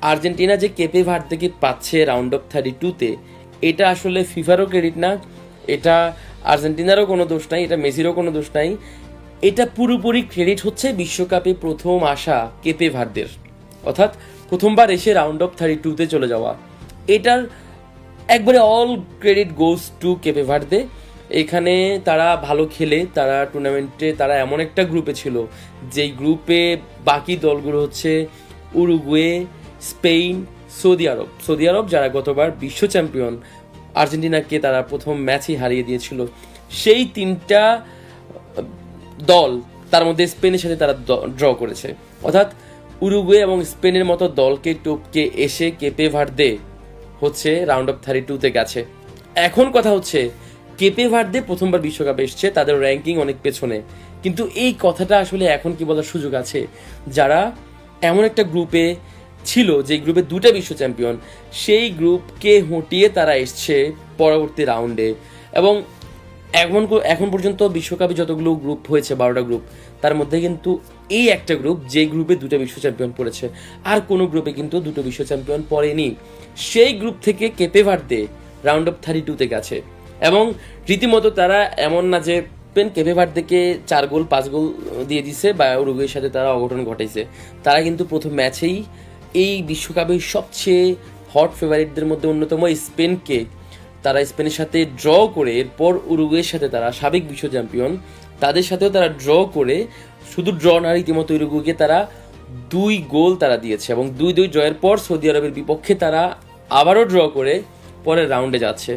Argentina যে কেপে ভার্দেকে পাচ্ছে round of 32-তে, এটা আসলে ফিফারও ক্রেডিট না, এটা আর্জেন্টিনারও কোনো দোষ নাই, এটা মেসিরও কোনো দোষ নাই, এটা পুরোপুরি ক্রেডিট হচ্ছে বিশ্বকাপে প্রথম আসা কেপে ভার্দের, অর্থাৎ প্রথমবার এসে রাউন্ড অফ 32-তে চলে যাওয়া। এটার একবারে all credit goes to Cape Verde. এখানে তারা ভালো খেলে, তারা টুর্নামেন্টে তারা এমন একটা গ্রুপে ছিল যেই গ্রুপে বাকি দলগুলো হচ্ছে উরুগুয়ে, স্পেন, সৌদি আরব যারা গতবার বিশ্ব চ্যাম্পিয়ন, আর্জেন্টিনাকে তারা প্রথম ম্যাচই হারিয়ে দিয়েছিল। সেই তিনটা দল, তার মধ্যে স্পেনের সাথে তারা ড্র করেছে, অর্থাৎ উরুগুয়ে এবং স্পেনের মতো দলকে টপকে এসে কেপে ভার্দে হচ্ছে রাউন্ড অফ 32-তে গেছে। এখন কথা হচ্ছে কেপে ভার্দে প্রথমবার বিশ্বকাপে এসছে, তাদের র্যাঙ্কিং অনেক পেছনে, কিন্তু এই কথাটা আসলে এখন কি বলার সুযোগ আছে? যারা এমন একটা গ্রুপে ছিল যে গ্রুপে দুটা বিশ্ব চ্যাম্পিয়ন, সেই গ্রুপকে হটিয়ে তারা এসছে পরবর্তী রাউন্ডে। এবং এখন পর্যন্ত বিশ্বকাপে যতগুলো গ্রুপ হয়েছে, 12টা গ্রুপ, তার মধ্যে কিন্তু এই একটা গ্রুপ যে গ্রুপে দুটো বিশ্ব চ্যাম্পিয়ন পড়েছে, আর কোনো গ্রুপে কিন্তু দুটো বিশ্ব চ্যাম্পিয়ন পড়েনি। সেই গ্রুপ থেকে কেপে ভার্দে রাউন্ড অফ 32-তে গেছে, এবং রীতিমতো তারা এমন না যে কেপে ভার্দেকে 4-5 গোল দিয়ে দিছে বা উরুগুয়ের সাথে তারা অঘটন ঘটাইছে, তারা কিন্তু প্রথম ম্যাচেই এই বিশ্বকাপের সবচেয়ে হট ফেভারিটদের মধ্যে অন্যতম স্পেনকে তারা স্পেনের সাথে ড্র করে, এরপর উরুগুয়ের সাথে তারা সাবেক বিশ্ব চ্যাম্পিয়ন, তাদের সাথেও তারা ড্র করে, শুধু ড্র না রীতিমতো উরুগুয়েকে তারা 2 গোল তারা দিয়েছে, এবং 2-2 ড্রয়ের পর সৌদি আরবের বিপক্ষে তারা আবারও ড্র করে পরের রাউন্ডে যাচ্ছে।